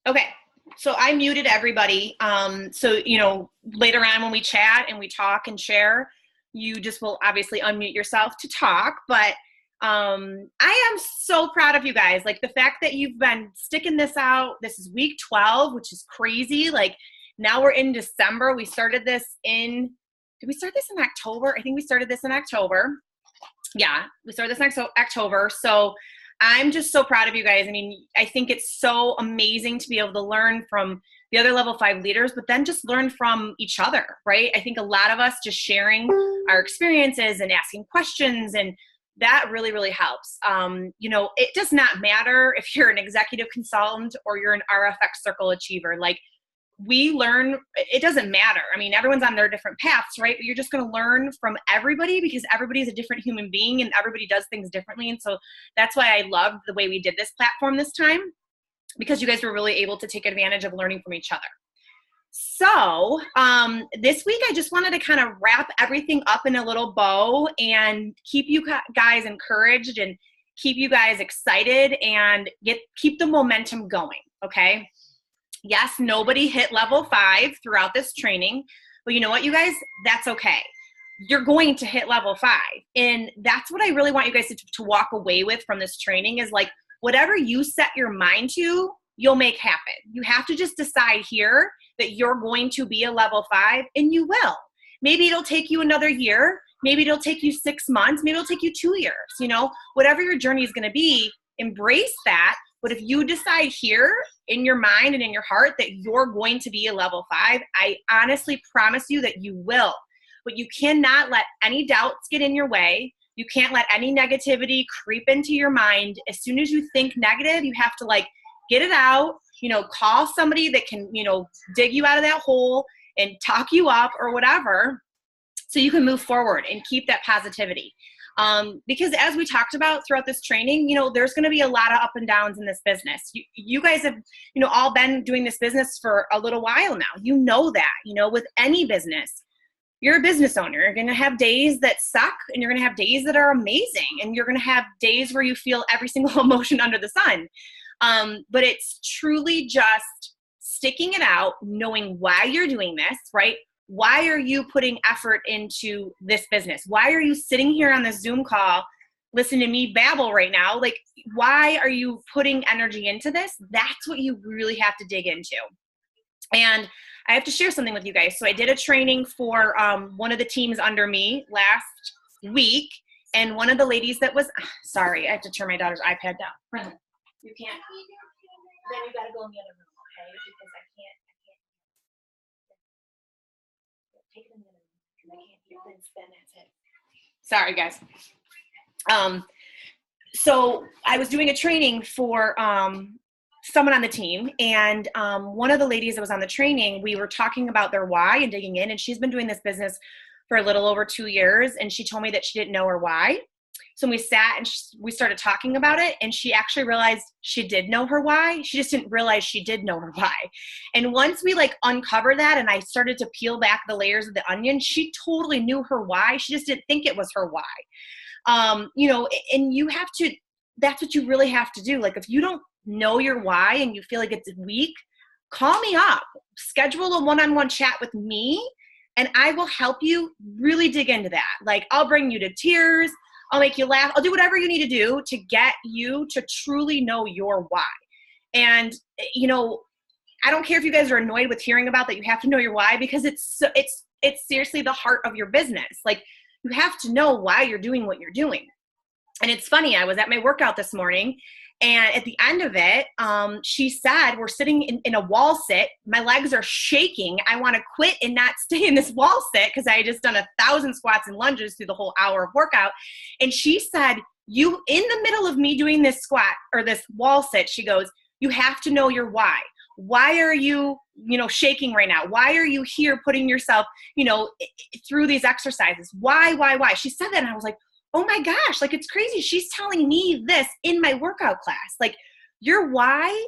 Okay. So I muted everybody. So, later on when we chat and we talk and share, you just will obviously unmute yourself to talk. But I am so proud of you guys. Like the fact that you've been sticking this out. This is week 12, which is crazy. Like now we're in December. Did we start this in October? I think we started this in October. Yeah, we started this next October. So I'm just so proud of you guys. I mean, I think it's so amazing to be able to learn from the other level 5 leaders, but then just learn from each other, right? I think a lot of us just sharing our experiences and asking questions, and that really, really helps. It does not matter if you're an executive consultant or you're an RFX Circle achiever. Like, we learn, it doesn't matter. I mean, everyone's on their different paths, right? But you're just going to learn from everybody because everybody is a different human being and everybody does things differently. And so that's why I loved the way we did this platform this time, because you guys were really able to take advantage of learning from each other. So this week, I just wanted to kind of wrap everything up in a little bow and keep you guys encouraged and keep you guys excited and keep the momentum going, okay? Yes, nobody hit level 5 throughout this training, but you know what, you guys? That's okay. You're going to hit level 5. And that's what I really want you guys to walk away with from this training is like, whatever you set your mind to, you'll make happen. You have to just decide here that you're going to be a level 5, and you will. Maybe it'll take you another year. Maybe it'll take you 6 months. Maybe it'll take you 2 years. Whatever your journey is going to be, embrace that. But if you decide here in your mind and in your heart that you're going to be a level 5, I honestly promise you that you will. But you cannot let any doubts get in your way. You can't let any negativity creep into your mind. As soon as you think negative, you have to get it out, call somebody that can, dig you out of that hole and talk you up or whatever so you can move forward and keep that positivity. Because as we talked about throughout this training, there's going to be a lot of up and downs in this business. You guys have, all been doing this business for a little while now. You know that, with any business, you're a business owner. You're going to have days that suck and you're going to have days that are amazing. And you're going to have days where you feel every single emotion under the sun. But it's truly just sticking it out, knowing why you're doing this, right? Why are you putting effort into this business? Why are you sitting here on this Zoom call listening to me babble right now? Like, why are you putting energy into this? That's what you really have to dig into. And I have to share something with you guys. So I did a training for one of the teams under me last week. And one of the ladies that was, sorry, I have to turn my daughter's iPad down. You can't. Then you got to go in the other room, okay? Because I can't. Take it in the other room because I can't hear then spin. That's it. Sorry, guys. So I was doing a training for someone on the team, and one of the ladies that was on the training, we were talking about their why and digging in, and she's been doing this business for a little over 2 years, and she told me that she didn't know her why. So we sat and we started talking about it, and she actually realized she did know her why. She just didn't realize she did know her why. And once we uncovered that and I started to peel back the layers of the onion, she totally knew her why. She just didn't think it was her why. And you have to, that's what you really have to do. Like, if you don't know your why and you feel like it's weak, call me up, schedule a one-on-one chat with me, and I will help you really dig into that. Like, I'll bring you to tears. I'll make you laugh. I'll do whatever you need to do to get you to truly know your why. And, I don't care if you guys are annoyed with hearing about that you have to know your why, because it's seriously the heart of your business. Like, you have to know why you're doing what you're doing. And it's funny, I was at my workout this morning, and at the end of it, she said, we're sitting in a wall sit. My legs are shaking. I want to quit and not stay in this wall sit because I had just done 1,000 squats and lunges through the whole hour of workout. And she said, you, in the middle of me doing this squat or this wall sit, she goes, you have to know your why. Why are you, shaking right now? Why are you here putting yourself, through these exercises? Why? She said that, and I was like, oh my gosh, it's crazy. She's telling me this in my workout class. Like, your why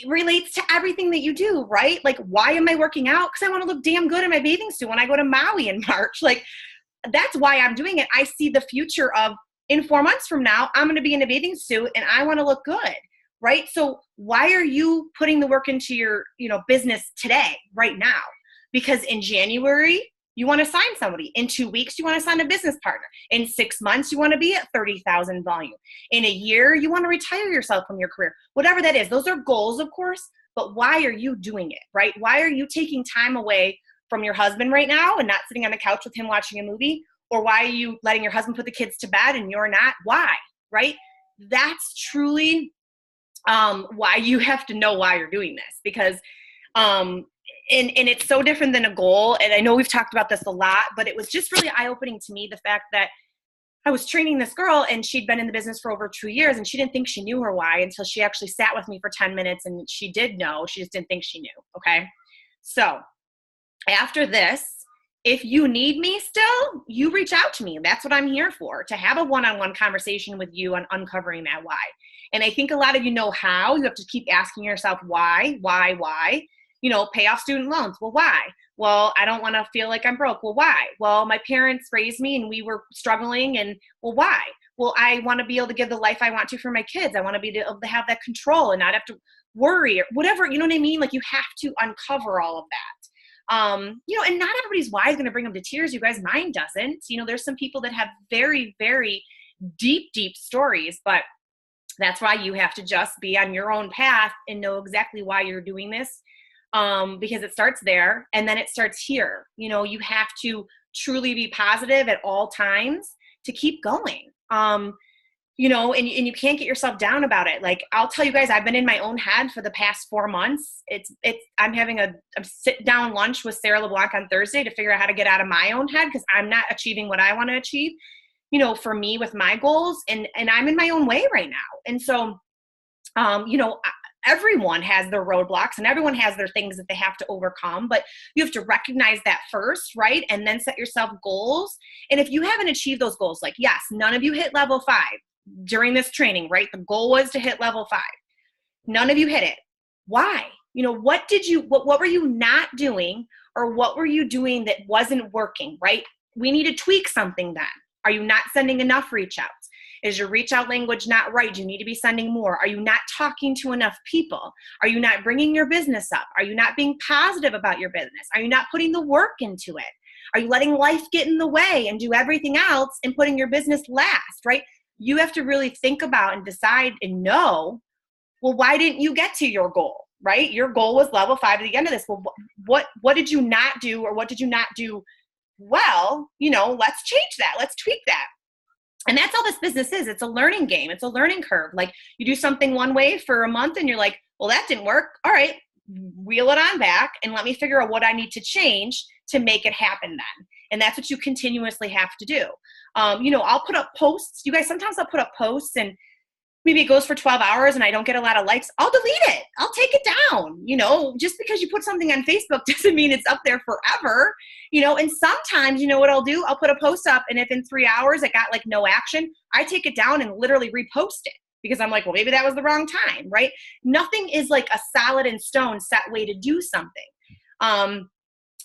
relates to everything that you do, right? Like, why am I working out? Because I want to look damn good in my bathing suit when I go to Maui in March. Like, that's why I'm doing it. I see the future of, in 4 months from now, I'm going to be in a bathing suit and I want to look good. right? So why are you putting the work into your, business today, right now? Because in January, you want to sign somebody. In 2 weeks, you want to sign a business partner. In 6 months, you want to be at 30,000 volume. In a year, you want to retire yourself from your career. Whatever that is, those are goals, of course, but why are you doing it, right? Why are you taking time away from your husband right now and not sitting on the couch with him watching a movie? Or why are you letting your husband put the kids to bed and you're not? Why, right? That's truly why you have to know why you're doing this, because and it's so different than a goal. And I know we've talked about this a lot, but it was just really eye-opening to me, the fact that I was training this girl and she'd been in the business for over 2 years and she didn't think she knew her why until she actually sat with me for 10 minutes and she did know. She just didn't think she knew. Okay. So after this, if you need me still, you reach out to me. That's what I'm here for, to have a one-on-one conversation with you on uncovering that why. And I think a lot of you know how. You have to keep asking yourself why. Pay off student loans. Well, why? Well, I don't want to feel like I'm broke. Well, why? Well, my parents raised me and we were struggling, and well, why? Well, I want to be able to give the life I want to for my kids. I want to be able to have that control and not have to worry or whatever. You know what I mean? Like, you have to uncover all of that. And not everybody's why is going to bring them to tears. You guys, mine doesn't. There's some people that have very, very deep stories, but that's why you have to just be on your own path and know exactly why you're doing this. Because it starts there and then it starts here. You have to truly be positive at all times to keep going. And you can't get yourself down about it. Like, I'll tell you guys, I've been in my own head for the past 4 months. I'm having a sit down lunch with Sarah LeBlanc on Thursday to figure out how to get out of my own head, because I'm not achieving what I want to achieve, for me with my goals, and I'm in my own way right now. And so, everyone has their roadblocks and everyone has their things that they have to overcome, but you have to recognize that first, right? And then set yourself goals. And if you haven't achieved those goals, like, yes, none of you hit level 5 during this training, right? The goal was to hit level 5. None of you hit it. Why? What were you not doing, or what were you doing that wasn't working, right? We need to tweak something then. Are you not sending enough reach outs? Is your reach out language not right? Do you need to be sending more? Are you not talking to enough people? Are you not bringing your business up? Are you not being positive about your business? Are you not putting the work into it? Are you letting life get in the way and do everything else and putting your business last, right? You have to really think about and decide and know, well, why didn't you get to your goal, right? Your goal was level 5 at the end of this. Well, what did you not do, or what did you not do well? Let's change that. Let's tweak that. And that's all this business is. It's a learning game. It's a learning curve. Like, you do something one way for a month and you're like, well, that didn't work. All right, wheel it on back and let me figure out what I need to change to make it happen then. And that's what you continuously have to do. I'll put up posts. You guys, sometimes I'll put up posts and maybe it goes for 12 hours and I don't get a lot of likes. I'll delete it. I'll take it down. Just because you put something on Facebook doesn't mean it's up there forever. And sometimes, what I'll do? I'll put a post up, and if in 3 hours it got like no action, I take it down and literally repost it, because I'm like, well, maybe that was the wrong time, right? Nothing is like a solid in stone set way to do something.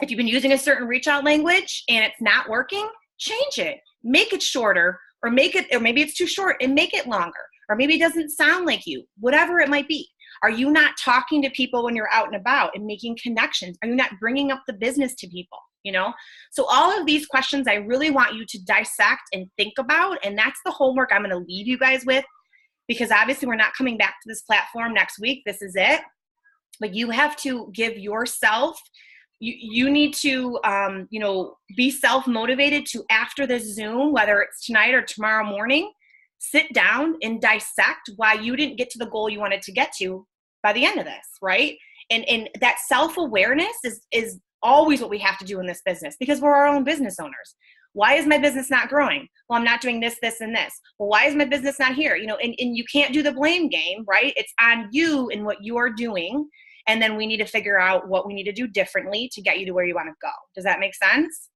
If you've been using a certain reach out language and it's not working, change it. Make it shorter, or maybe it's too short and make it longer. Or maybe it doesn't sound like you, whatever it might be. Are you not talking to people when you're out and about and making connections? Are you not bringing up the business to people? So all of these questions I really want you to dissect and think about. And that's the homework I'm going to leave you guys with, because obviously we're not coming back to this platform next week. This is it. But you have to give yourself, you need to, be self-motivated to, after this Zoom, whether it's tonight or tomorrow morning, sit down and dissect why you didn't get to the goal you wanted to get to by the end of this, right? And that self-awareness is always what we have to do in this business, because we're our own business owners. Why is my business not growing? Well, I'm not doing this, this, and this. Well, why is my business not here? And you can't do the blame game, right? It's on you and what you are doing. And then we need to figure out what we need to do differently to get you to where you want to go. Does that make sense?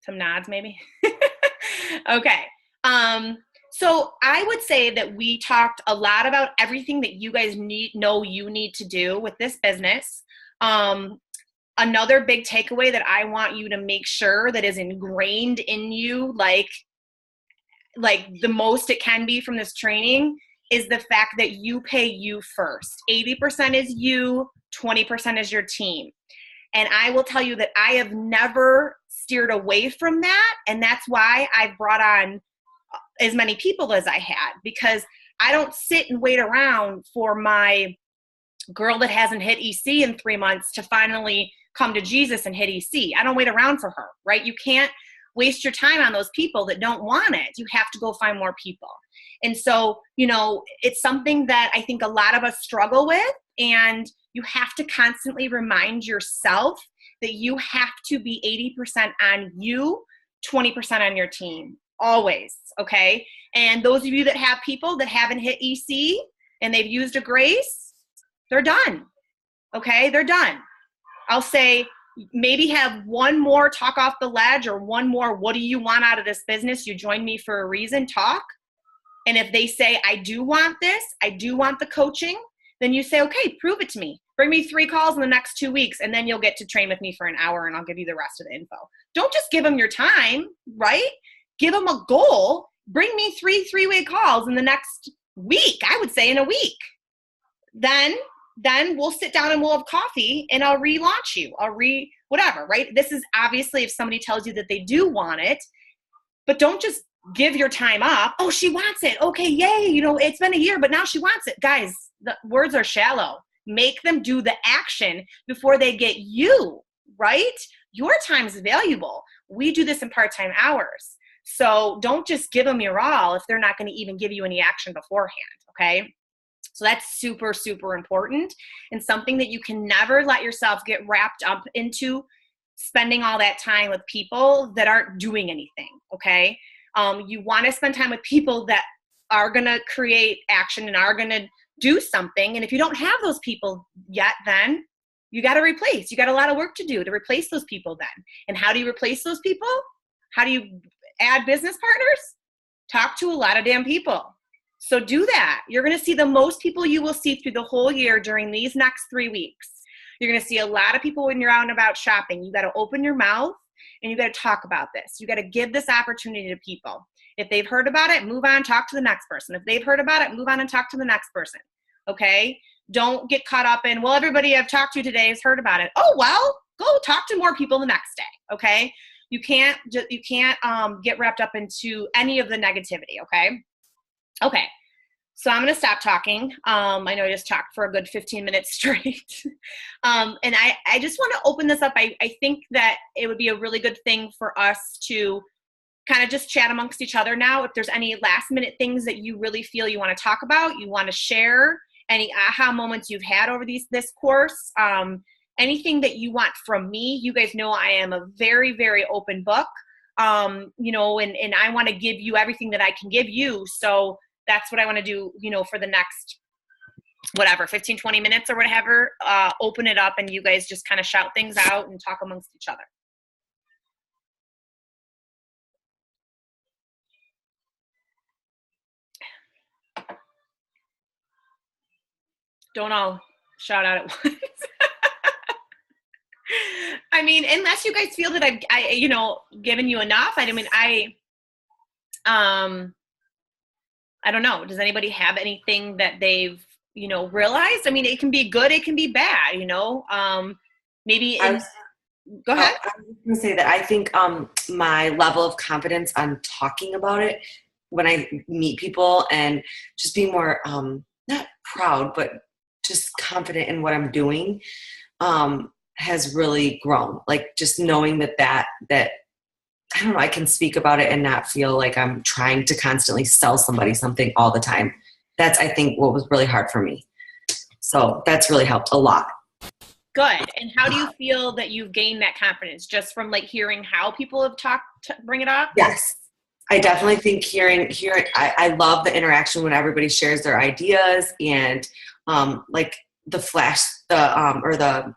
Some nods, maybe. Okay. So I would say that we talked a lot about everything that you guys you need to do with this business. Another big takeaway that I want you to make sure that is ingrained in you, like the most it can be from this training, is the fact that you pay you first. 80% is you, 20% is your team. And I will tell you that I have never steered away from that. And that's why I've brought on as many people as I had, because I don't sit and wait around for my girl that hasn't hit EC in 3 months to finally come to Jesus and hit EC. I don't wait around for her, right? You can't waste your time on those people that don't want it. You have to go find more people. And so, it's something that I think a lot of us struggle with, and you have to constantly remind yourself that you have to be 80% on you, 20% on your team, always, okay? And those of you that have people that haven't hit EC and they've used a grace, they're done, okay? They're done. I'll say maybe have one more talk off the ledge, or one more, what do you want out of this business? You joined me for a reason, talk. And if they say, I do want this, I do want the coaching, then you say, okay, prove it to me. Bring me 3 calls in the next 2 weeks, and then you'll get to train with me for an hour, and I'll give you the rest of the info. Don't just give them your time, right? Give them a goal. Bring me 3 three-way calls in the next week, I would say in a week. Then we'll sit down and we'll have coffee, and I'll relaunch you. Whatever, right? This is obviously if somebody tells you that they do want it, but don't just give your time up. Oh, she wants it. Okay, yay. It's been a year, but now she wants it. Guys, the words are shallow. Make them do the action before they get you, right? Your time is valuable. We do this in part-time hours. So don't just give them your all if they're not going to even give you any action beforehand, okay? So that's super, super important, and something that you can never let yourself get wrapped up into, spending all that time with people that aren't doing anything, okay? You want to spend time with people that are going to create action and are going to do something. And if you don't have those people yet, then you got to replace. You got a lot of work to do to replace those people then. And how do you replace those people? How do you add business partners? Talk to a lot of damn people. So do that. You're going to see the most people you will see through the whole year during these next 3 weeks. You're going to see a lot of people when you're out and about shopping. You got to open your mouth and you got to talk about this. You got to give this opportunity to people. If they've heard about it, move on, talk to the next person. If they've heard about it, move on and talk to the next person. Okay? Don't get caught up in, well, everybody I've talked to today has heard about it. Oh, well, go talk to more people the next day. Okay? You can't get wrapped up into any of the negativity. Okay? Okay. So I'm going to stop talking. I know I just talked for a good 15 minutes straight. And I just want to open this up. I think that it would be a really good thing for us to kind of just chat amongst each other now. If there's any last minute things that you really feel you want to talk about, you want to share, any aha moments you've had over this course, anything that you want from me. You guys know I am a very, very open book, and I want to give you everything that I can give you. So that's what I want to do, for the next, 15, 20 minutes or whatever, open it up and you guys just kind of shout things out and talk amongst each other. Don't all shout out at once. I mean, unless you guys feel that I've given you enough. I don't know. Does anybody have anything that they've, realized? I mean, it can be good. It can be bad, go ahead. I was going to say that I think my level of confidence on talking about it when I meet people and just being more, not proud, but just confident in what I'm doing has really grown. Like just knowing that I don't know, I can speak about it and not feel like I'm trying to constantly sell somebody something all the time. That's, I think, what was really hard for me. So that's really helped a lot. Good. And how do you feel that you've gained that confidence? Just from hearing how people have talked to bring it up? Yes. I definitely think hearing, I love the interaction when everybody shares their ideas and the flash, the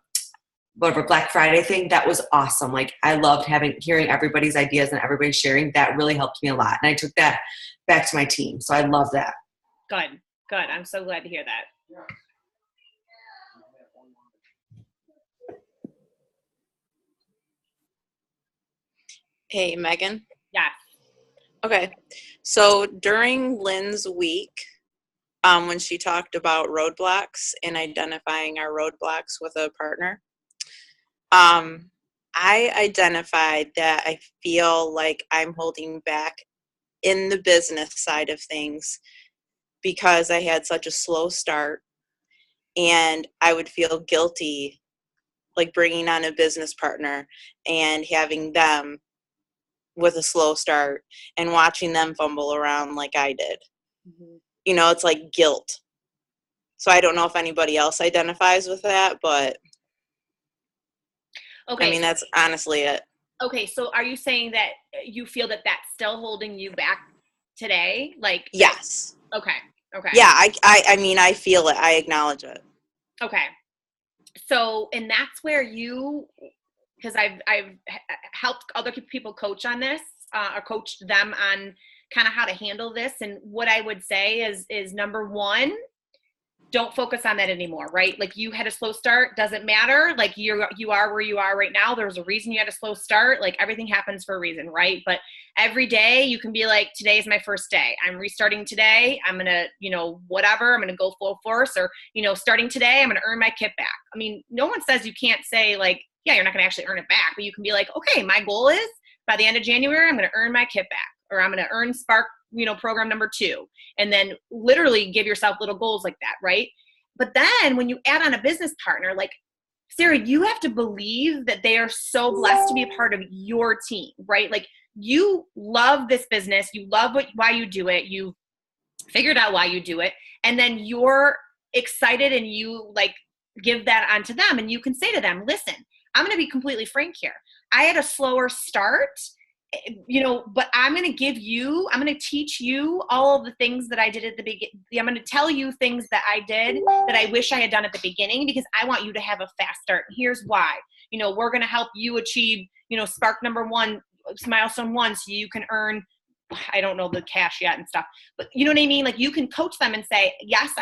whatever Black Friday thing, that was awesome. I loved hearing everybody's ideas and everybody sharing. That really helped me a lot. And I took that back to my team. So I love that. Good. I'm so glad to hear that. Hey, Megan. Yes. Okay. So during Lynn's week, when she talked about roadblocks and identifying our roadblocks with a partner. I identified that I feel like I'm holding back in the business side of things because I had such a slow start, and I would feel guilty like bringing on a business partner and having them with a slow start and watching them fumble around like I did. Mm-hmm. You know, it's like guilt. So I don't know if anybody else identifies with that, but okay. I mean, that's honestly it. Okay, so are you saying that you feel that that's still holding you back today? Like, yes. Okay. Yeah, I mean, I feel it. I acknowledge it. Okay. So, and that's where because I've helped other people coach on this, or coached them on kind of how to handle this. And what I would say is number one, don't focus on that anymore, right? Like, you had a slow start, doesn't matter. Like, you are where you are right now. There's a reason you had a slow start. Like, everything happens for a reason, right? But every day you can be like, today is my first day. I'm restarting today. I'm going to, whatever, I'm going to go full force, or, starting today, I'm going to earn my kit back. I mean, no one says you can't say like, yeah, you're not going to actually earn it back, but you can be like, okay, my goal is by the end of January, I'm going to earn my kit back, or I'm going to earn Spark, program number 2. And then literally give yourself little goals like that, right? But then when you add on a business partner, like, Sarah, you have to believe that they are so blessed to be a part of your team, right? Like, you love this business. You love why you do it. You figured out why you do it. And then you're excited and you like give that onto them. And you can say to them, listen, I'm going to be completely frank here. I had a slower start, but I'm going to teach you all of the things that I did at the beginning. I'm going to tell you things that I did that I wish I had done at the beginning, because I want you to have a fast start. And here's why. We're going to help you achieve, Spark number 1, milestone 1, so you can earn, I don't know the cash yet and stuff, but you know what I mean? Like, you can coach them and say, yes,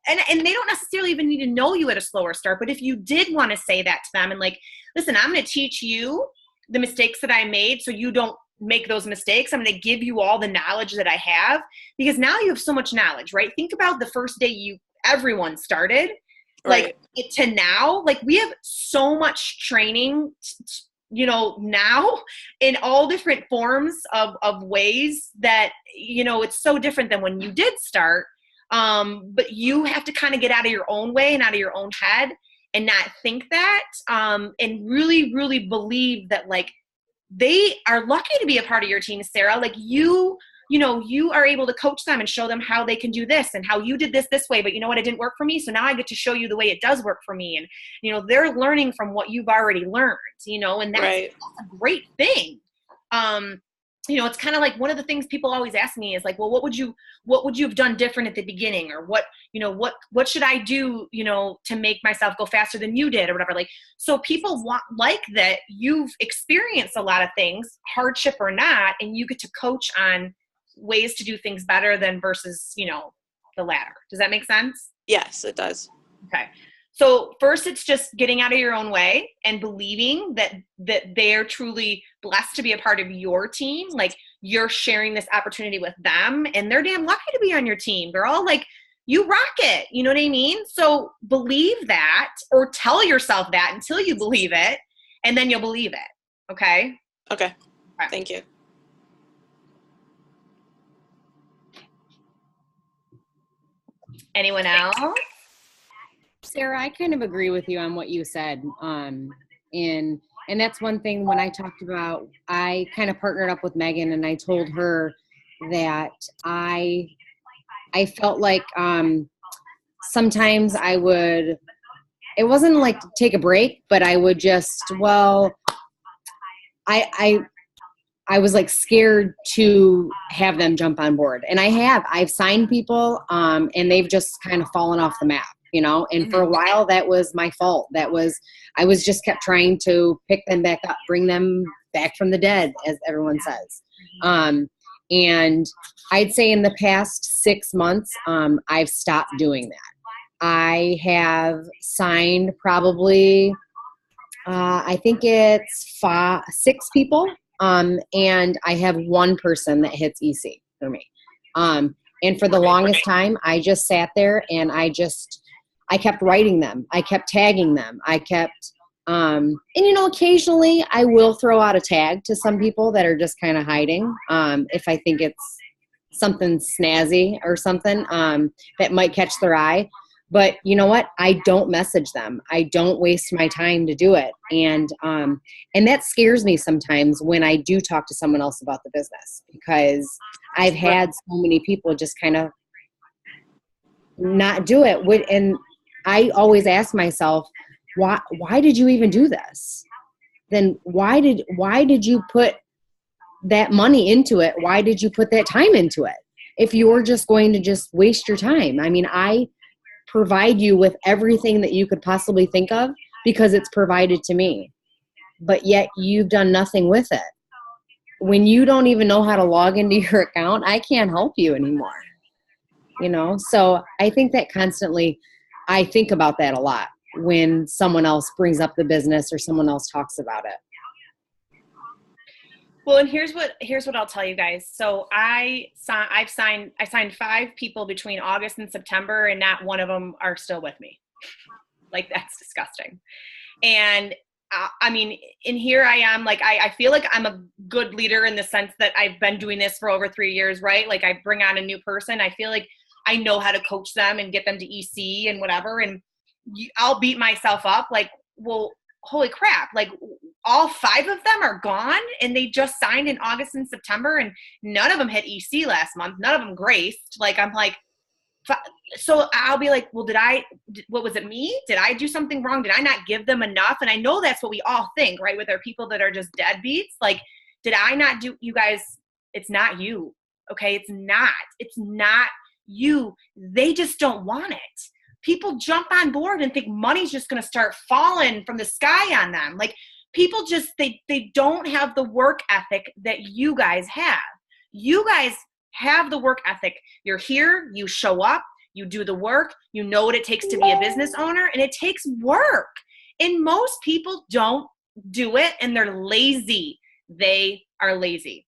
and they don't necessarily even need to know you at a slower start. But if you did want to say that to them and like, listen, I'm going to teach you the mistakes that I made so you don't make those mistakes. I'm going to give you all the knowledge that I have, because now you have so much knowledge, right? Think about the first day everyone started, right, like to now, like we have so much training, now in all different forms of ways that, it's so different than when you did start. But you have to kind of get out of your own way and out of your own head and not think that, and really, really believe that like they are lucky to be a part of your team, Sarah. Like you are able to coach them and show them how they can do this and how you did this way, but you know what, it didn't work for me. So now I get to show you the way it does work for me. And, they're learning from what you've already learned, and that's, right. That's a great thing. It's kind of like one of the things people always ask me is like, well, what would you have done different at the beginning? Or what should I do, to make myself go faster than you did or whatever. Like, so people want like that you've experienced a lot of things, hardship or not, and you get to coach on ways to do things better than versus, the latter. Does that make sense? Yes, it does. Okay. So first, it's just getting out of your own way and believing that they're truly blessed to be a part of your team. Like, you're sharing this opportunity with them and they're damn lucky to be on your team. They're all like, you rock it. You know what I mean? So believe that, or tell yourself that until you believe it, and then you'll believe it. Okay? Okay. Thank you. Anyone else? Sarah, I kind of agree with you on what you said. And that's one thing when I talked about, I kind of partnered up with Megan and I told her that I felt like sometimes it wasn't like to take a break, but I would just, I was like scared to have them jump on board. And I've signed people and they've just kind of fallen off the map. And for a while that was my fault. I was just kept trying to pick them back up, bring them back from the dead, as everyone says. And I'd say in the past 6 months, I've stopped doing that. I have signed probably, I think it's 6 people. And I have one person that hits EC for me. And for the longest time, I just sat there and I kept writing them. I kept tagging them. I kept, and occasionally I will throw out a tag to some people that are just kind of hiding. If I think it's something snazzy or something, that might catch their eye. But you know what? I don't message them. I don't waste my time to do it. And that scares me sometimes when I do talk to someone else about the business, because I've had so many people just kind of not do it. And I always ask myself, why did you even do this? Then why did you put that money into it? Why did you put that time into it? If you're just going to just waste your time. I mean, I provide you with everything that you could possibly think of because it's provided to me, but yet you've done nothing with it. When you don't even know how to log into your account, I can't help you anymore. So I think that constantly, I think about that a lot when someone else brings up the business or someone else talks about it. Well, and here's what I'll tell you guys. So I signed 5 people between August and September, and not one of them are still with me. Like, that's disgusting. And I mean, and here I am, like, I feel like I'm a good leader in the sense that I've been doing this for over 3 years, right? Like, I bring on a new person. I feel like I know how to coach them and get them to EC and whatever. And I'll beat myself up like, well, holy crap, like all 5 of them are gone and they just signed in August and September and none of them hit EC last month. None of them graced. Like, I'm like, so I'll be like, well, what was it, me? Did I do something wrong? Did I not give them enough? And I know that's what we all think, right? With our people that are just deadbeats. Like, did I not do, you guys, it's not you. Okay. It's not you. They just don't want it. People jump on board and think money's just going to start falling from the sky on them. Like, people just, they don't have the work ethic that you guys have. You guys have the work ethic. You're here, you show up, you do the work, you know what it takes to be a business owner, and it takes work. And most people don't do it, and they're lazy. They are lazy.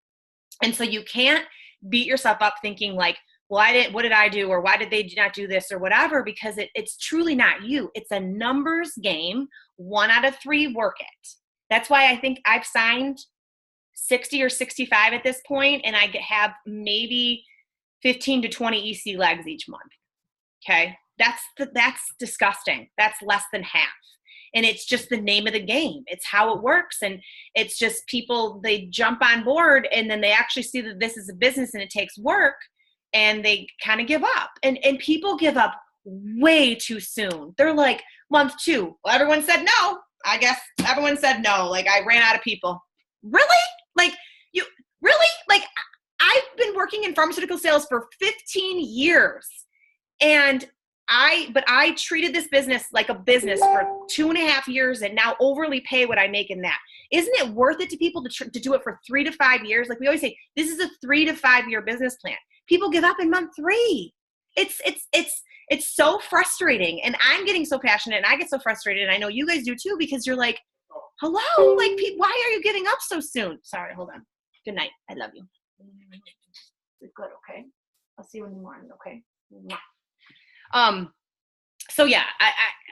And so you can't beat yourself up thinking like, well, what did I do? Or why did they not do this or whatever? Because it's truly not you. It's a numbers game. 1 out of 3 work it. That's why I think I've signed 60 or 65 at this point, and I have maybe 15 to 20 EC legs each month. Okay. That's disgusting. That's less than half. And it's just the name of the game. It's how it works. And it's just people, they jump on board and then they actually see that this is a business and it takes work, and they kind of give up. And people give up way too soon. They're like, month 2. Well, everyone said no. I guess everyone said no. Like, I ran out of people. Really? Like, you really? Like, I've been working in pharmaceutical sales for 15 years. And I treated this business like a business for 2.5 years and now overly pay what I make in that. Isn't it worth it to people to do it for 3 to 5 years? Like, we always say, this is a 3 to 5 year business plan. People give up in month 3. It's so frustrating. And I'm getting so passionate and I get so frustrated. And I know you guys do too, because you're like, hello, like, why are you giving up so soon? Sorry, hold on. Good night. I love you. Good, okay. I'll see you in the morning, okay? So yeah,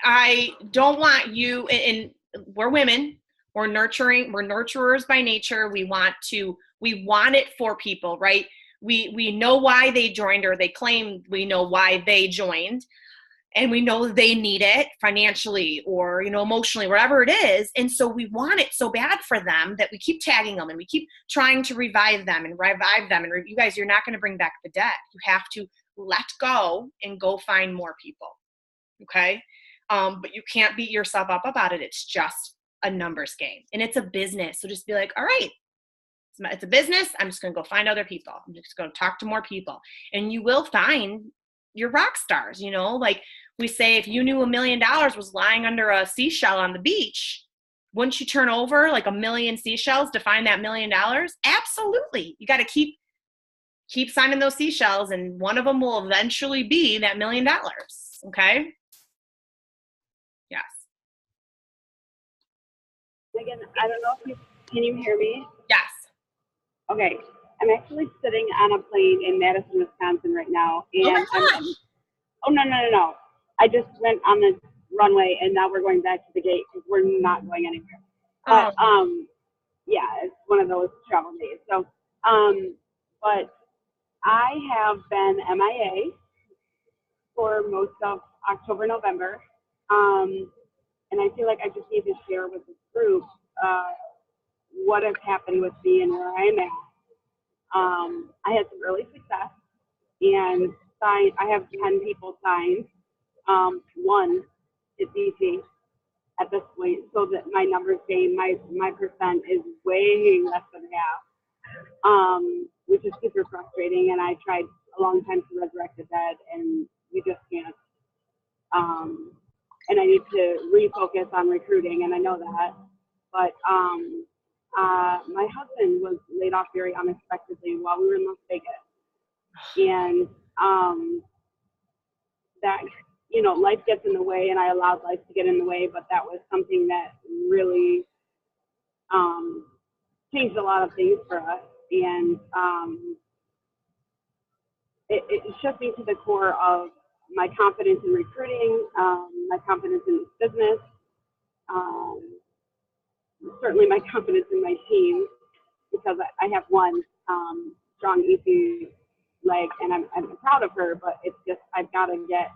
I don't want you, and we're women, we're nurturing, we're nurturers by nature. We want it for people, right? We know why they joined, or they claim we know why they joined, and we know they need it financially or, emotionally, whatever it is. And so we want it so bad for them that we keep tagging them and we keep trying to revive them. And you guys, you're not going to bring back the dead. You have to let go and go find more people. Okay. But you can't beat yourself up about it. It's just a numbers game and it's a business. So just be like, all right, it's a business. I'm just going to go find other people. I'm just going to talk to more people, and you will find your rock stars. Like we say, if you knew $1 million was lying under a seashell on the beach, wouldn't you turn over like 1 million seashells to find that $1 million? Absolutely. You got to keep signing those seashells, and one of them will eventually be that $1 million. Okay. Yes. Again, I don't know if can you hear me? Yes. Okay. I'm actually sitting on a plane in Madison, Wisconsin right now. And Oh my gosh. oh, no. I just went on the runway, and now we're going back to the gate because we're not going anywhere. But, yeah, it's one of those travel days. So, but I have been MIA for most of October, November. And I feel like I just need to share with this group what has happened with me and where I'm at. I had some early success, and I have 10 people signed. One is DT at this point, so that my numbers game, my percent is way less than half, which is super frustrating. And I tried a long time to resurrect the dead, and we just can't. And I need to refocus on recruiting, and I know that. But my husband was laid off very unexpectedly while we were in Las Vegas, and that, you know, life gets in the way, and I allowed life to get in the way, but that was something that really changed a lot of things for us. And it shook me to the core of my confidence in recruiting, my confidence in this business, certainly my confidence in my team, because I have one strong EC leg, and I'm proud of her, but it's just, I've got to get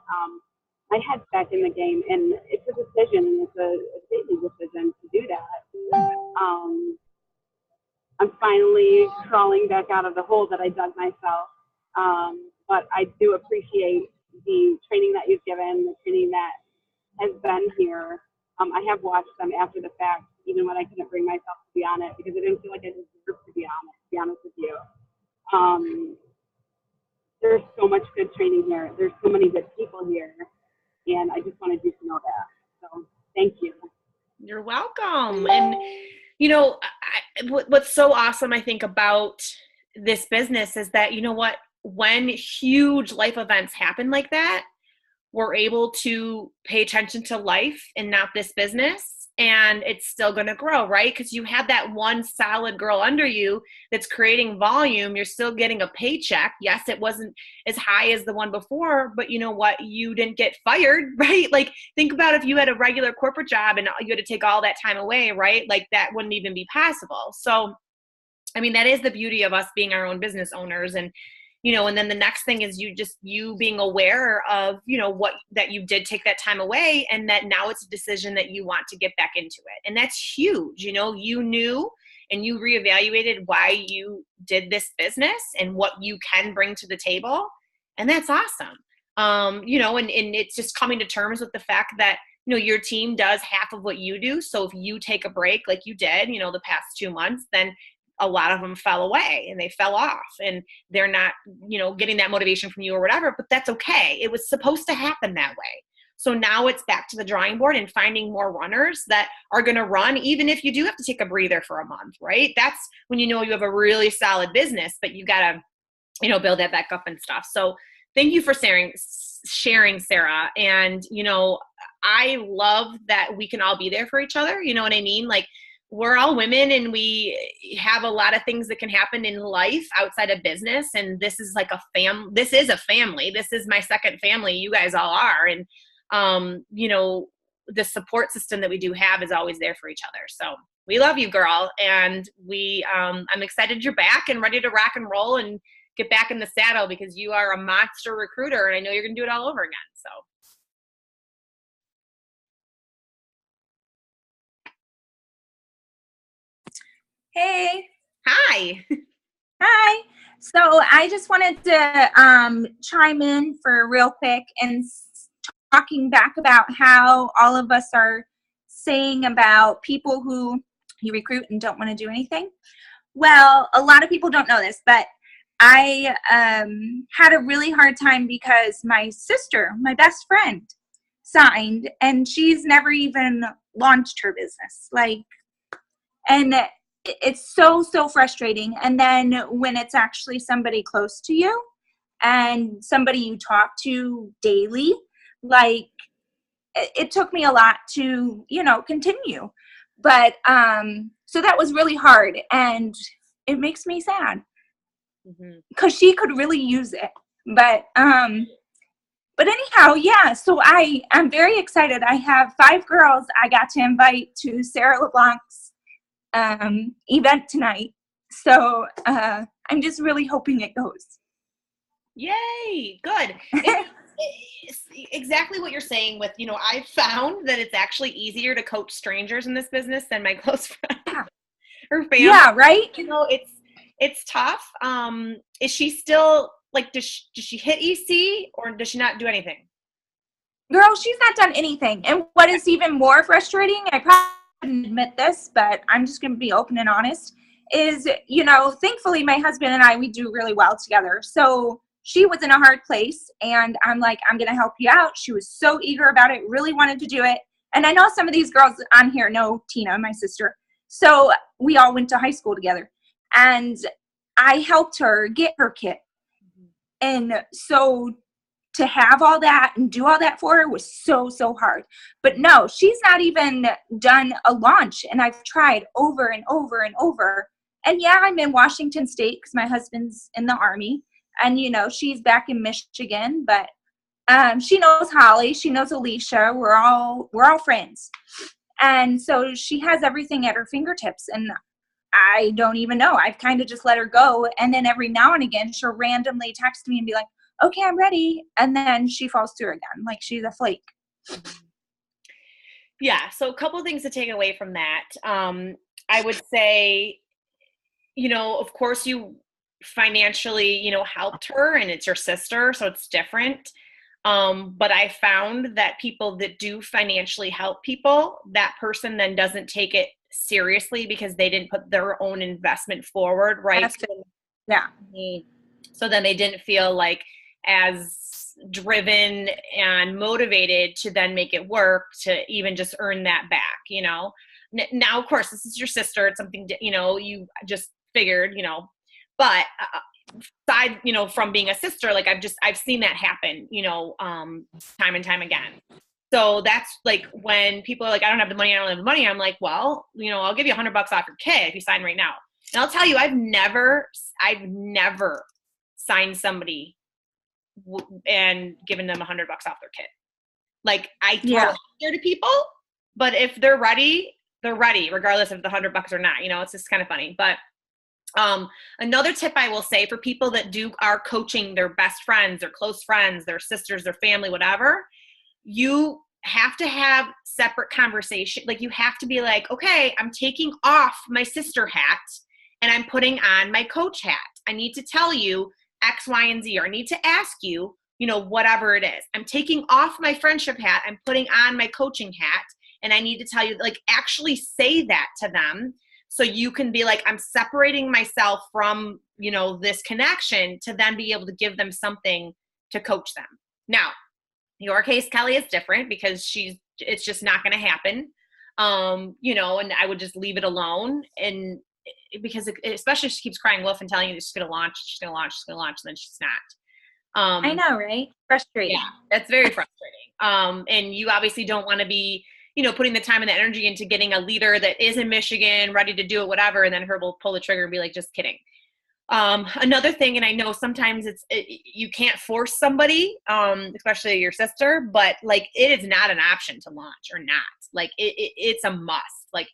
my head back in the game, and it's a decision, and it's a daily decision to do that. I'm finally crawling back out of the hole that I dug myself, but I do appreciate the training that you've given, the training that has been here. I have watched them after the fact, even when I couldn't bring myself to be on it, because I didn't feel like I deserved to be on it, to be honest with you. There's so much good training here. There's so many good people here, and I just wanted you to know that. So thank you. You're welcome. And, you know, what's so awesome, I think, about this business is that, you know what, when huge life events happen like that, we're able to pay attention to life and not this business, and it's still going to grow, right? Because you have that one solid girl under you that's creating volume. You're still getting a paycheck. Yes, it wasn't as high as the one before, but you know what? You didn't get fired, right? Like, think about if you had a regular corporate job and you had to take all that time away, right? Like, that wouldn't even be possible. So, I mean, that is the beauty of us being our own business owners. And, you know, and then the next thing is you being aware of, you know, what, that you did take that time away, and that now it's a decision that you want to get back into it. And that's huge. You know, you knew and you reevaluated why you did this business and what you can bring to the table. And that's awesome. You know, and it's just coming to terms with the fact that, you know, your team does half of what you do. So if you take a break like you did, you know, the past 2 months, then a lot of them fell away and they fell off, and they're not, you know, getting that motivation from you or whatever, but that's okay. It was supposed to happen that way. So now it's back to the drawing board and finding more runners that are going to run, even if you do have to take a breather for a month, right? That's when you know you have a really solid business, but you got to, you know, build that back up and stuff. So thank you for sharing, Sarah. And, you know, I love that we can all be there for each other. You know what I mean? Like, we're all women, and we have a lot of things that can happen in life outside of business. And this is like this is a family. This is my second family. You guys all are. And, you know, the support system that we do have is always there for each other. So we love you, girl. And I'm excited you're back and ready to rock and roll and get back in the saddle, because you are a monster recruiter, and I know you're going to do it all over again. So. Hey. Hi. Hi. So I just wanted to chime in for real quick and talking back about how all of us are saying about people who you recruit and don't want to do anything. Well, a lot of people don't know this, but I had a really hard time because my sister, my best friend, signed, and she's never even launched her business. And it's so frustrating. And then when it's actually somebody close to you and somebody you talk to daily, like, it took me a lot to, you know, continue. But so that was really hard, and it makes me sad. because she could really use it. But anyhow, yeah, so I'm very excited. I have 5 girls I got to invite to Sarah LeBlanc's event tonight. So I'm just really hoping it goes. Yay, good. It's exactly what you're saying with, I've found that it's actually easier to coach strangers in this business than my close friends or family. Yeah, right? It's tough. Is she still, like, does she hit EC or does she not do anything? Girl, she's not done anything. And what is even more frustrating, I probably shouldn't admit this, but I'm just going to be open and honest, is, thankfully my husband and I, we do really well together. So she was in a hard place and I'm like, I'm going to help you out. She was so eager about it, really wanted to do it. And I know some of these girls on here know Tina, my sister. So we all went to high school together and I helped her get her kit. And so to have all that and do all that for her was so, so hard. But no, she's not even done a launch. And I've tried over and over and over. And yeah, I'm in Washington State because my husband's in the Army. And, she's back in Michigan. But she knows Holly. She knows Alicia. We're all friends. And so she has everything at her fingertips. And I don't even know. I've kind of just let her go. And then every now and again, she'll randomly text me and be like, okay, I'm ready. And then she falls through again. Like she's a flake. Yeah. So a couple of things to take away from that. I would say, of course you financially, helped her and it's your sister. So it's different. But I found that people that do financially help people, that person then doesn't take it seriously because they didn't put their own investment forward, right? Yeah. So then they didn't feel like as driven and motivated to then make it work to even just earn that back, Now, of course, this is your sister. It's something, you just figured, but aside, from being a sister, like I've seen that happen, time and time again. So that's like when people are like, I don't have the money. I'm like, well, I'll give you $100 off your kit if you sign right now. And I'll tell you, I've never signed somebody and given them $100 off their kit. Like I throw it out there to people, but if they're ready, regardless of the $100 or not. It's just kind of funny. But another tip I will say for people that are coaching their best friends, their close friends, their sisters, their family, whatever, you have to have separate conversation. Like you have to be like, okay, I'm taking off my sister hat and I'm putting on my coach hat. I need to tell you X, Y, and Z, or I need to ask you, whatever it is. I'm taking off my friendship hat. I'm putting on my coaching hat. And I need to tell you, like, actually say that to them. So you can be like, I'm separating myself from, this connection to then be able to give them something to coach them. Now, your case, Kelly, is different because it's just not going to happen. And I would just leave it alone. And because especially if she keeps crying wolf and telling you she's going to launch, and then she's not. I know, right? Frustrating. Yeah, that's very frustrating. And you obviously don't want to be, putting the time and the energy into getting a leader that is in Michigan, ready to do it, whatever, and then her will pull the trigger and be like, just kidding. Another thing, and I know sometimes you can't force somebody, especially your sister, but like it is not an option to launch or not. Like it's a must. Like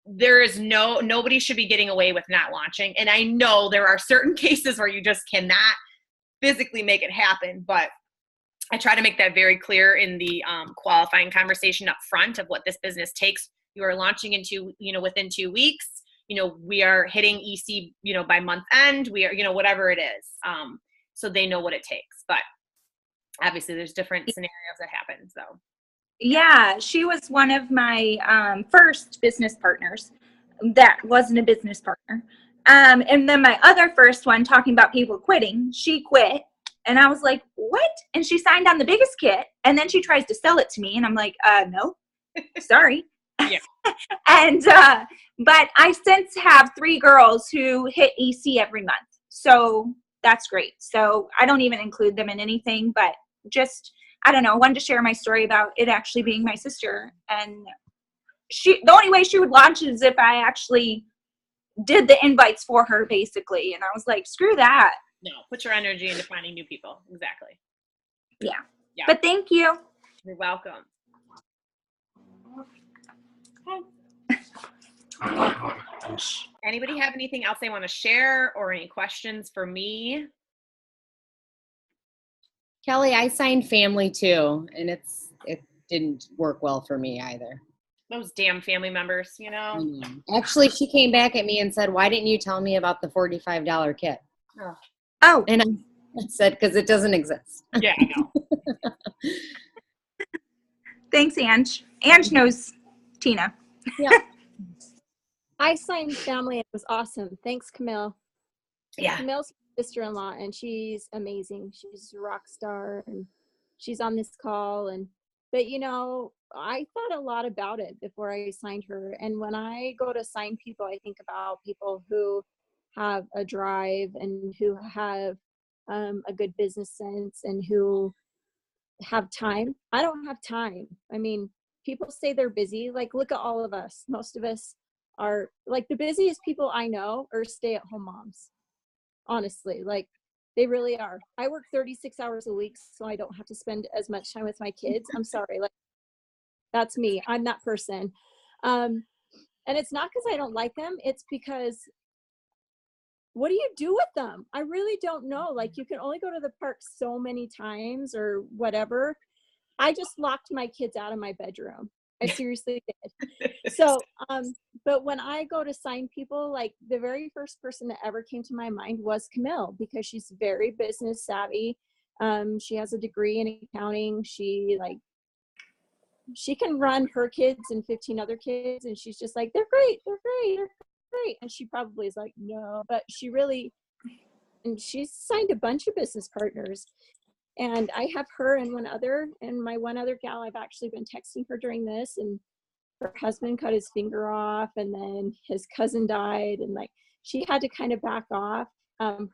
there is nobody should be getting away with not launching. And I know there are certain cases where you just cannot physically make it happen, but I try to make that very clear in the qualifying conversation up front of what this business takes. You are launching into, within 2 weeks. We are hitting EC, by month end. We are, whatever it is. So they know what it takes. But obviously there's different scenarios that happen. So. Yeah, she was one of my first business partners that wasn't a business partner. And then my other first one, talking about people quitting, she quit. And I was like, what? And she signed on the biggest kit. And then she tries to sell it to me. And I'm like, no, sorry. Yeah. And, but I since have 3 girls who hit EC every month. So that's great. So I don't even include them in anything, but just, I don't know, I wanted to share my story about it actually being my sister. And the only way she would launch is if I actually did the invites for her, basically. And I was like, screw that. No, put your energy into finding new people. Exactly. Yeah. Yeah. But thank you. You're welcome. Anybody have anything else they want to share or any questions for me? Kelly, I signed family too, and it didn't work well for me either. Those damn family members, you know? Actually, she came back at me and said, why didn't you tell me about the $45 kit? Oh, And I said, because it doesn't exist. Yeah, I know. thanks, Ange. Ange knows Tina. Yeah. I signed family. It was awesome. Thanks, Camille. Yeah. Camille's sister-in-law, and she's amazing. She's a rock star, and she's on this call. But I thought a lot about it before I signed her. And when I go to sign people, I think about people who have a drive and who have a good business sense and who have time. I don't have time. I mean, people say they're busy. Like, look at all of us. Most of us are like, the busiest people I know are stay-at-home moms. Honestly, like, they really are. I work 36 hours a week, so I don't have to spend as much time with my kids. I'm sorry. Like, that's me. I'm that person. And it's not because I don't like them. It's because, what do you do with them? I really don't know. Like, you can only go to the park so many times or whatever. I just locked my kids out of my bedroom. I seriously did. So, but when I go to sign people, like, the very first person that ever came to my mind was Camille, because she's very business savvy. She has a degree in accounting. She can run her kids and 15 other kids, and she's just like, they're great, they're great, they're great. And she probably is like, no, but she really, and she's signed a bunch of business partners. And I have her and my one other gal, I've actually been texting her during this, and her husband cut his finger off, and then his cousin died, and like, she had to kind of back off.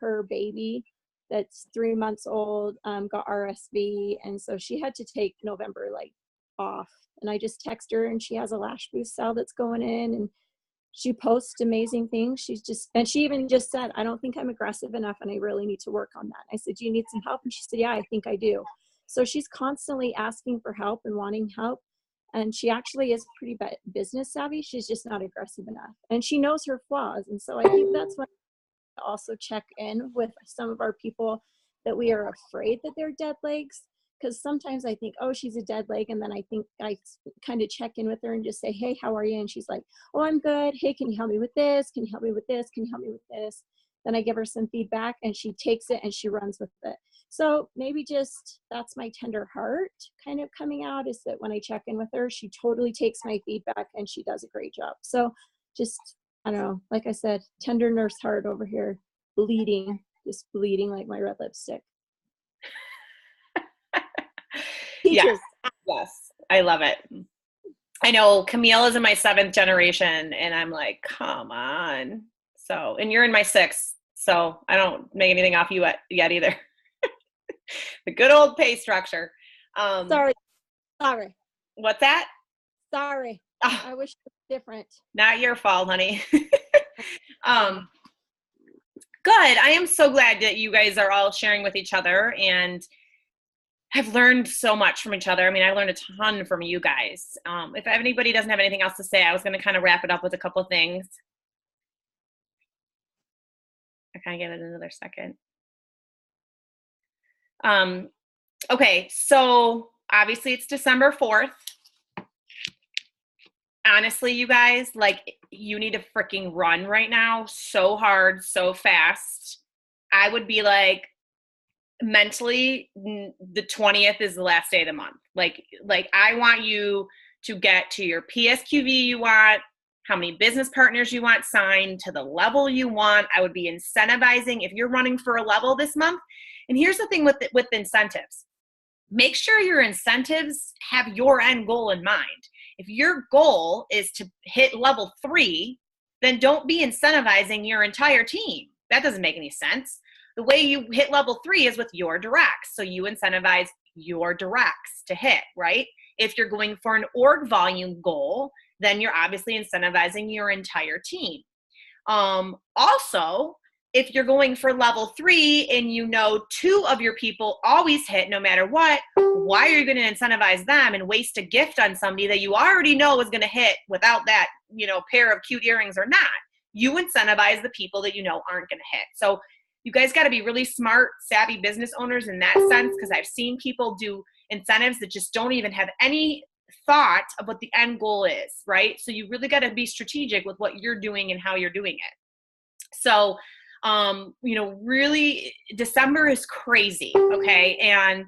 Her baby that's 3 months old got RSV, and so she had to take November like off. And I just text her, and she has a lash boost cell that's going in, and she posts amazing things. And she even just said, I don't think I'm aggressive enough, and I really need to work on that. I said, do you need some help? And she said, yeah, I think I do. So she's constantly asking for help and wanting help. And she actually is pretty business savvy. She's just not aggressive enough. And she knows her flaws. And so I think that's when I also check in with some of our people that we are afraid that they're dead legs. Because sometimes I think, oh, she's a dead leg. And then I think I kind of check in with her and just say, hey, how are you? And she's like, oh, I'm good. Hey, can you help me with this? Can you help me with this? Can you help me with this? Then I give her some feedback, and she takes it and she runs with it. So maybe just, that's my tender heart kind of coming out, is that when I check in with her, she totally takes my feedback and she does a great job. So just, I don't know, like I said, tender nurse heart over here, just bleeding like my red lipstick. Yes. Yes. I love it. I know Camille is in my 7th generation, and I'm like, come on. So, and you're in my 6th, so I don't make anything off you yet either. The good old pay structure. Sorry. What's that? Sorry. Oh, I wish it was different. not your fault, honey. Good. I am so glad that you guys are all sharing with each other, and have learned so much from each other. I mean, I learned a ton from you guys. If anybody doesn't have anything else to say, I was going to kind of wrap it up with a couple of things. I kind of give it another second. Okay, so obviously it's December 4th. Honestly, you guys, like, you need to freaking run right now so hard, so fast. I would be like, mentally, the 20th is the last day of the month. Like I want you to get to your PSQV you want, how many business partners you want signed, to the level you want. I would be incentivizing if you're running for a level this month. And here's the thing with incentives. Make sure your incentives have your end goal in mind. If your goal is to hit level 3, then don't be incentivizing your entire team. That doesn't make any sense. The way you hit level 3 is with your directs. So you incentivize your directs to hit, right? If you're going for an org volume goal, then you're obviously incentivizing your entire team. Also, if you're going for level 3 and you know 2 of your people always hit no matter what, why are you going to incentivize them and waste a gift on somebody that you already know is going to hit without that, pair of cute earrings or not? You incentivize the people that you know aren't going to hit. So you guys got to be really smart, savvy business owners in that sense, because I've seen people do incentives that just don't even have any thought of what the end goal is, right? So you really got to be strategic with what you're doing and how you're doing it. So, really December is crazy. Okay. And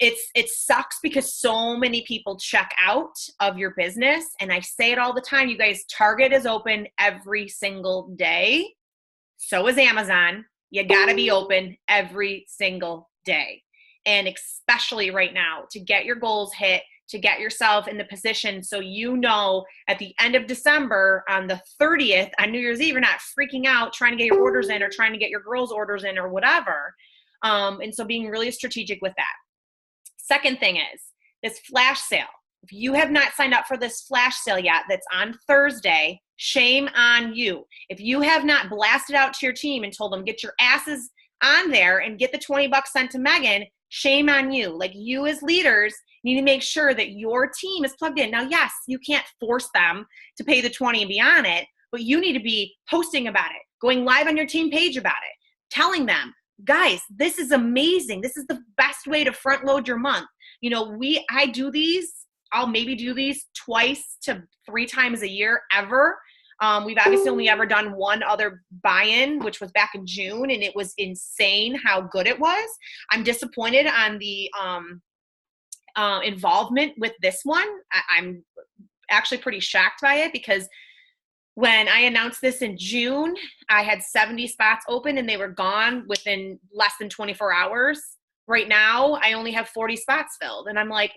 it sucks because so many people check out of your business. And I say it all the time, you guys, Target is open every single day. So is Amazon. You got to be open every single day. And especially right now, to get your goals hit, to get yourself in the position so at the end of December on the 30th, on New Year's Eve, you're not freaking out trying to get your orders in or trying to get your girls' orders in or whatever. And so being really strategic with that. Second thing is this flash sale. If you have not signed up for this flash sale yet, that's on Thursday, shame on you. If you have not blasted out to your team and told them, get your asses on there and get the $20 sent to Megan, shame on you. Like, you as leaders need to make sure that your team is plugged in. Now, yes, you can't force them to pay the 20 and be on it, but you need to be posting about it, going live on your team page about it, telling them, guys, this is amazing. This is the best way to front load your month. I do these. I'll maybe do these 2 to 3 times a year ever. We've obviously only ever done one other buy-in, which was back in June, and it was insane how good it was. I'm disappointed on the involvement with this one. I'm actually pretty shocked by it, because when I announced this in June, I had 70 spots open and they were gone within less than 24 hours. Right now, I only have 40 spots filled. And I'm like,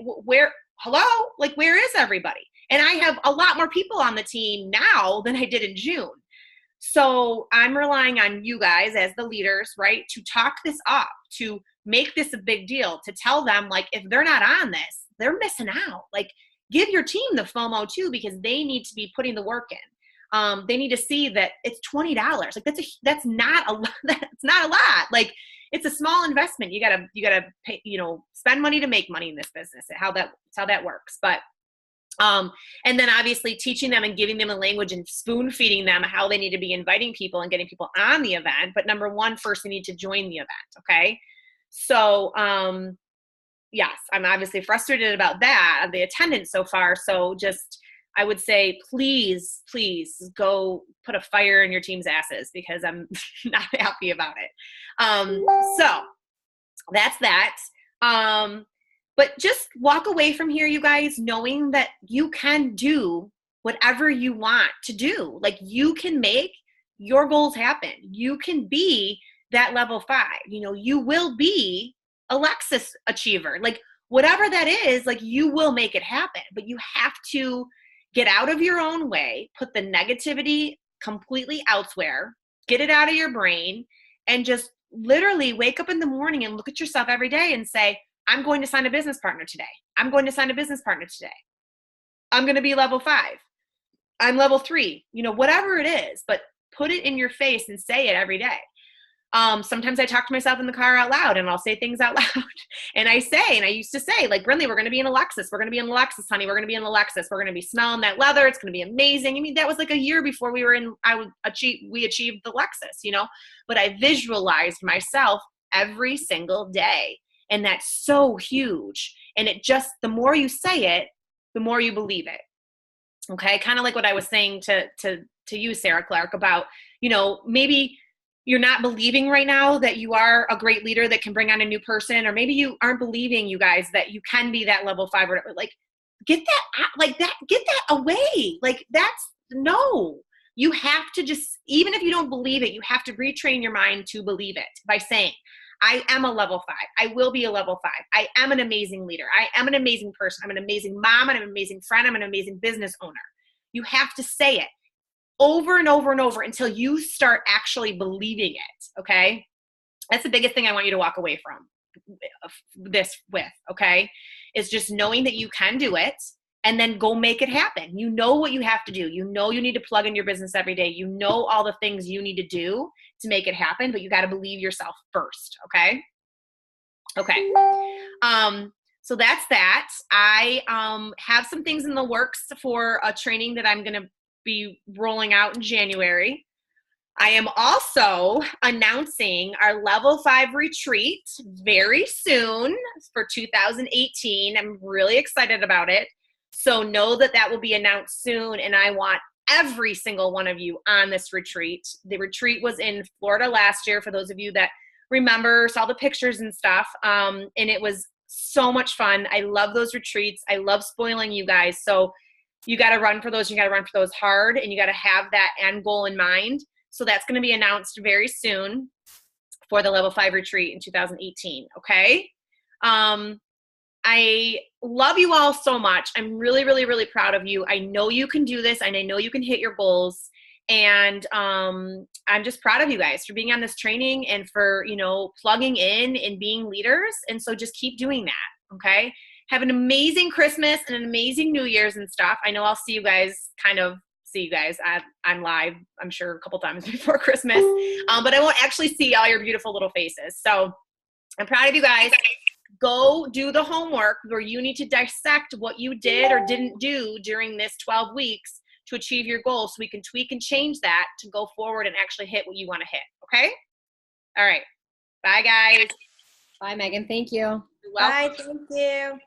hello? Like, where is everybody? And I have a lot more people on the team now than I did in June. So I'm relying on you guys as the leaders, right, to talk this up, to make this a big deal, to tell them, like, if they're not on this, they're missing out. Like, give your team the FOMO too, because they need to be putting the work in. They need to see that it's $20. Like, that's not a lot. That's not a lot. Like, it's a small investment. You gotta pay, spend money to make money in this business. It's how that works. But and then obviously teaching them and giving them a language and spoon feeding them how they need to be inviting people and getting people on the event. But number one, first they need to join the event. Okay. So, yes, I'm obviously frustrated about that, the attendance so far. So I would say, please go put a fire in your team's asses, because I'm not happy about it. So that's that. But just walk away from here, you guys, knowing that you can do whatever you want to do. Like, you can make your goals happen. You can be that level 5. You will be a Lexus achiever. Like, whatever that is, like, you will make it happen. But you have to get out of your own way, put the negativity completely elsewhere, get it out of your brain, and just literally wake up in the morning and look at yourself every day and say, I'm going to sign a business partner today. I'm going to sign a business partner today. I'm going to be level 5. I'm level 3, whatever it is, but put it in your face and say it every day. Sometimes I talk to myself in the car out loud, and I'll say things out loud. And I used to say, like, Brinley, we're going to be in a Lexus. We're going to be in a Lexus, honey. We're going to be in a Lexus. We're going to be smelling that leather. It's going to be amazing. I mean, that was like a year before we achieved the Lexus, but I visualized myself every single day. And that's so huge. And the more you say it, the more you believe it. Okay. Kind of like what I was saying to you, Sarah Clark, about, maybe you're not believing right now that you are a great leader that can bring on a new person, or maybe you aren't believing, you guys, that you can be that level 5 or whatever. Like, get that away. Like, no, you have to just, even if you don't believe it, you have to retrain your mind to believe it by saying, I am a level 5. I will be a level 5. I am an amazing leader. I am an amazing person. I'm an amazing mom. I'm an amazing friend. I'm an amazing business owner. You have to say it over and over and over until you start actually believing it. Okay. That's the biggest thing I want you to walk away from this with. Okay. Is just knowing that you can do it, and then go make it happen. You know what you have to do. You know you need to plug in your business every day. You know all the things you need to do to make it happen, but you got to believe yourself first. Okay. Okay. So that's that. I have some things in the works for a training that I'm going to be rolling out in January. I am also announcing our level 5 retreat very soon for 2018. I'm really excited about it. So know that that will be announced soon, and I want every single one of you on this retreat. The retreat was in Florida last year, for those of you that remember, saw the pictures and stuff, and it was so much fun. I love those retreats. I love spoiling you guys. So you got to run for those. You got to run for those hard, and you got to have that end goal in mind. So that's going to be announced very soon for the level 5 retreat in 2018. Okay. I love you all so much. I'm really, really, really proud of you. I know you can do this, and I know you can hit your goals. And I'm just proud of you guys for being on this training and for, you know, plugging in and being leaders. And so just keep doing that. Okay. Have an amazing Christmas and an amazing New Year's and stuff. I know I'll see you guys I'm live, I'm sure, a couple times before Christmas, but I won't actually see all your beautiful little faces. So I'm proud of you guys. Go do the homework where you need to dissect what you did or didn't do during this 12 weeks to achieve your goal, so we can tweak and change that to go forward and actually hit what you want to hit. Okay. All right. Bye, guys. Bye, Megan. Thank you. Bye. Thank you.